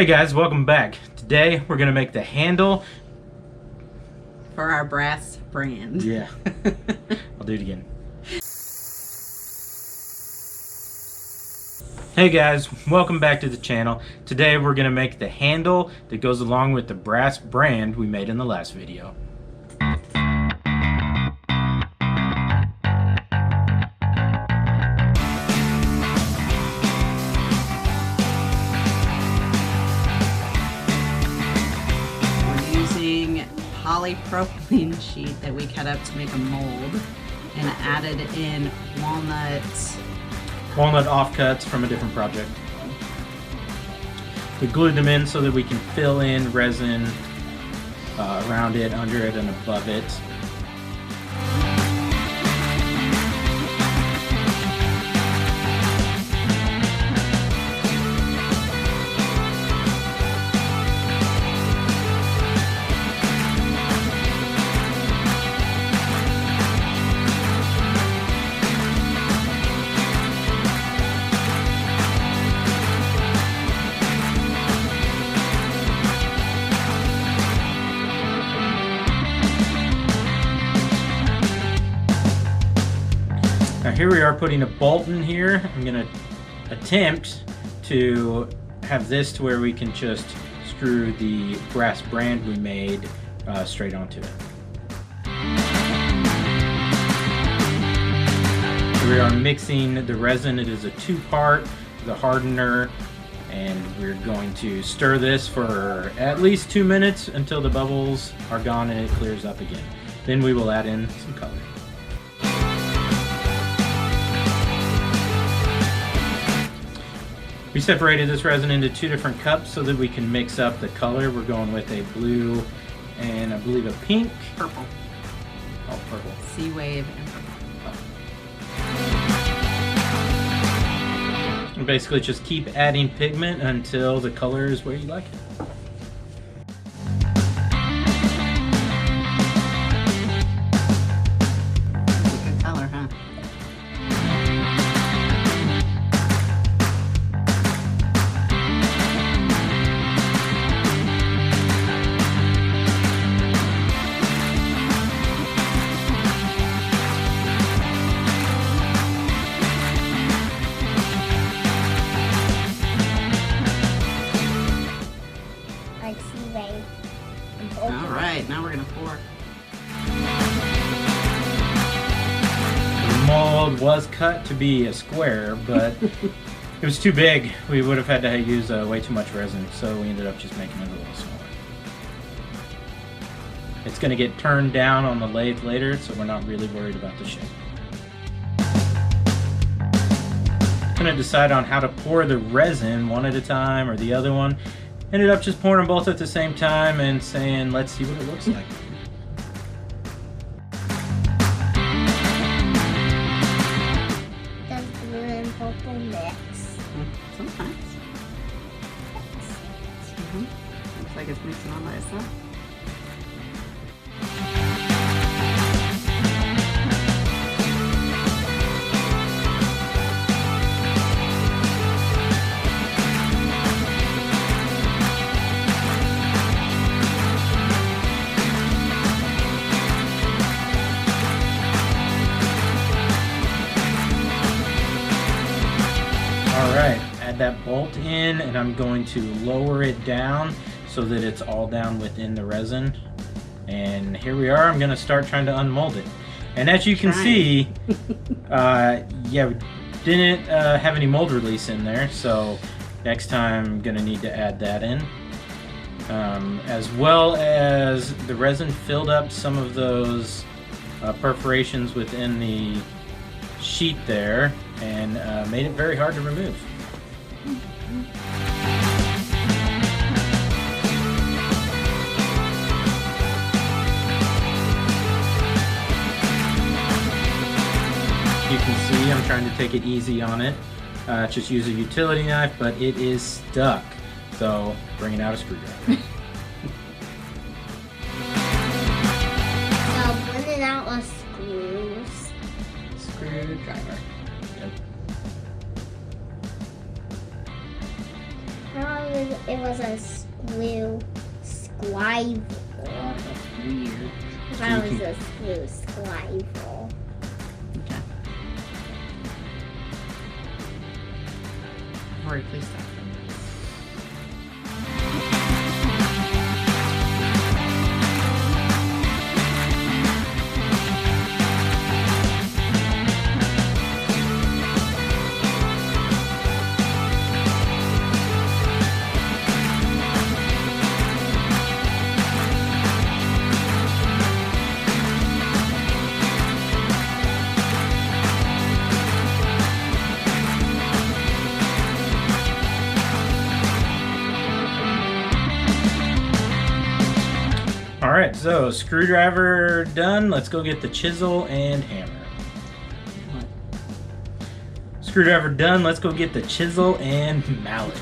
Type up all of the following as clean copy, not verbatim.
Hey guys, welcome back. Today we're gonna make the handle for our brass brand. Yeah. I'll do it again. Hey guys, welcome back to the channel. Today we're gonna make the handle that goes along with the brass brand we made in the last video. Polypropylene sheet that we cut up to make a mold and added in walnut offcuts from a different project. We glued them in so that we can fill in resin around it, under it, and above it. Now here we are putting a bolt in here. I'm going to attempt to have this to where we can just screw the brass brand we made straight onto it. We are mixing the resin. It is a two-part, the hardener, and we're going to stir this for at least 2 minutes until the bubbles are gone and it clears up again. Then we will add in some color. We separated this resin into 2 different cups so that we can mix up the color. We're going with a blue and I believe a pink. Purple. Oh, purple. Sea wave and purple. And basically just keep adding pigment until the color is where you like it. Good color, huh? Alright, now we're going to pour. The mold was cut to be a square, but it was too big. We would have had to use way too much resin, so we ended up just making it a little smaller. It's going to get turned down on the lathe later, so we're not really worried about the shape. I'm going to decide on how to pour the resin one at a time or the other one. Ended up just pouring them both at the same time and saying, let's see what it looks like. Does blue and purple mix? Sometimes. Looks like it's mixing all by itself. Alright, add that bolt in and I'm going to lower it down so that it's all down within the resin. And here we are, I'm going to start trying to unmold it. And as you can see, yeah, we didn't have any mold release in there, so next time I'm going to need to add that in. As well as the resin filled up some of those perforations within the sheet there and made it very hard to remove. You can see I'm trying to take it easy on it. Just use a utility knife, but it is stuck. So bringing out a screwdriver. So bring it out with screws. Screwdriver. Yep. Now it was a screw scribe. That's weird. I thought it was a screw scribe. Okay. Rory, please stop. All right, so screwdriver done. Let's go get the chisel and hammer. What? Screwdriver done. Let's go get the chisel and mallet.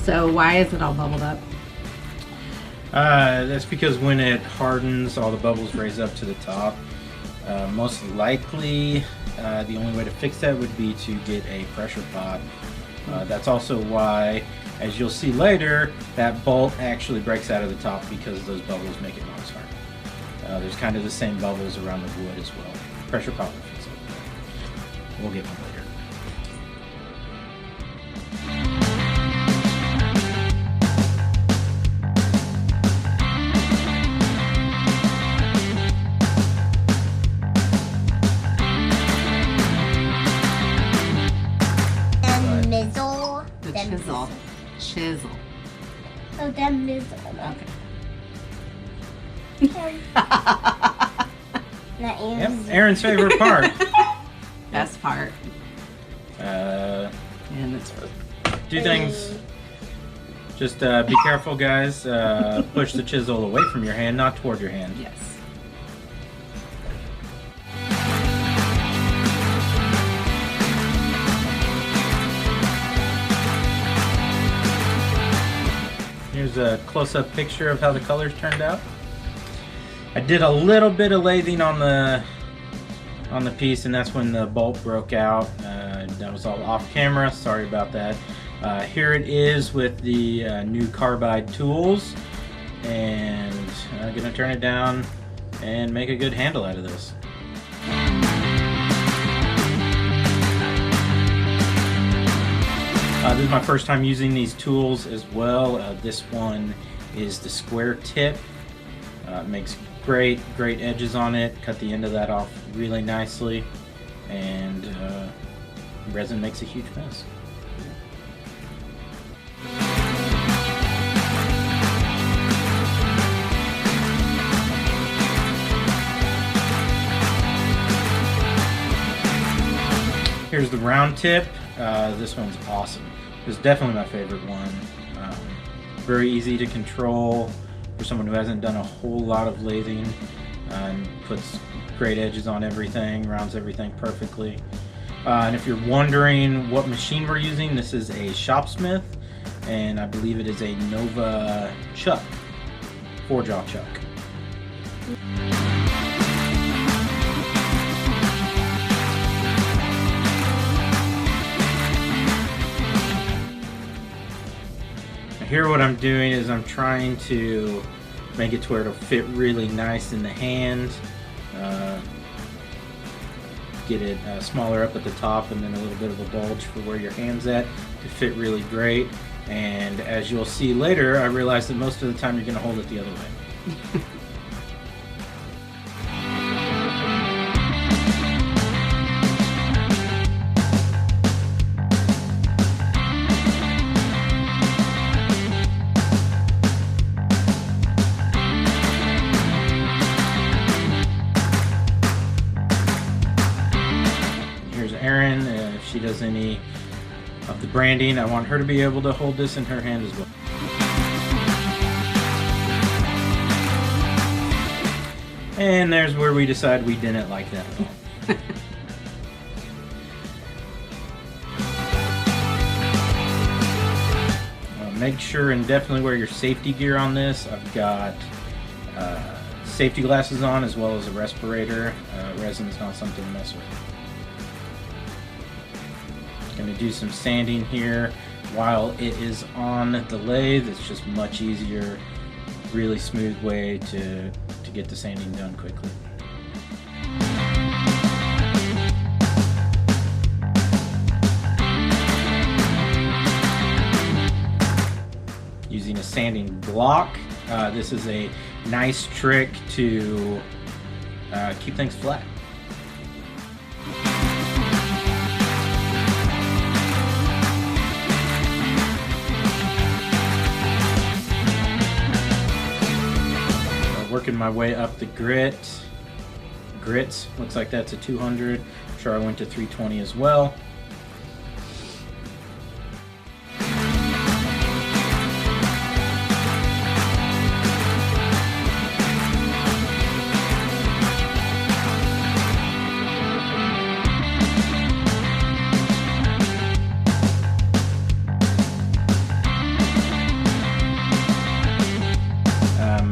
So why is it all bubbled up? That's because when it hardens, all the bubbles raise up to the top. Most likely, the only way to fix that would be to get a pressure pot. That's also why, as you'll see later, that bolt actually breaks out of the top because those bubbles make it not as hard. There's kind of the same bubbles around the wood as well. Pressure pot will fix it. We'll get one later. Mizzle. The then chisel. Chisel. Oh, then mizzle. Okay. Not Yep, Aaron's. Aaron's favorite part. Best part. And it's two things. Just be careful, guys. Push the chisel away from your hand, not toward your hand. Yes. Here's a close-up picture of how the colors turned out. I did a little bit of lathing on the piece, and that's when the bolt broke out. That was all off camera. Sorry about that. Here it is with the new carbide tools, and I'm gonna turn it down and make a good handle out of this. This is my first time using these tools as well. This one is the square tip. It makes great edges on it. Cut the end of that off really nicely, and resin makes a huge mess. Here's the round tip. This one's awesome. It's definitely my favorite one. Very easy to control for someone who hasn't done a whole lot of lathing, and puts great edges on everything, rounds everything perfectly. And if you're wondering what machine we're using, this is a Shopsmith, and I believe it is a Nova chuck, 4-jaw chuck. Here what I'm doing is I'm trying to make it to where it'll fit really nice in the hand. Get it smaller up at the top, and then a little bit of a bulge for where your hand's at to fit really great. And as you'll see later, I realized that most of the time you're going to hold it the other way. Erin, if she does any of the branding, I want her to be able to hold this in her hand as well. And there's where we decide we didn't like that at all. make sure and definitely wear your safety gear on this. I've got safety glasses on as well as a respirator. Resin's not something to mess with. Going to do some sanding here while it is on the lathe. It's just much easier, really smooth way to get the sanding done quickly. Using a sanding block. This is a nice trick to keep things flat. Working my way up the grits. Looks like that's a 200. I'm sure I went to 320 as well.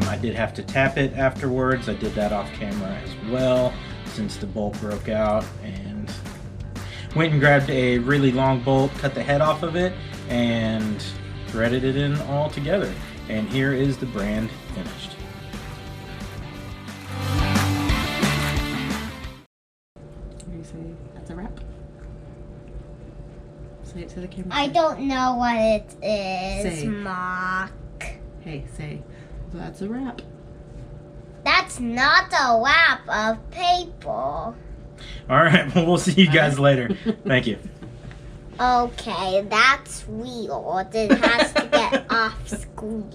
I did have to tap it afterwards. I did that off camera as well since the bolt broke out, and went and grabbed a really long bolt, cut the head off of it, and threaded it in all together. And here is the brand finished. What do you say? That's a wrap. Say it to the camera. I don't know what it is, Say. Mark. Hey, say, that's a wrap. That's not a wrap of paper. All right, well, we'll see you guys later. Thank you. Okay, that's weird. It has to get off screen.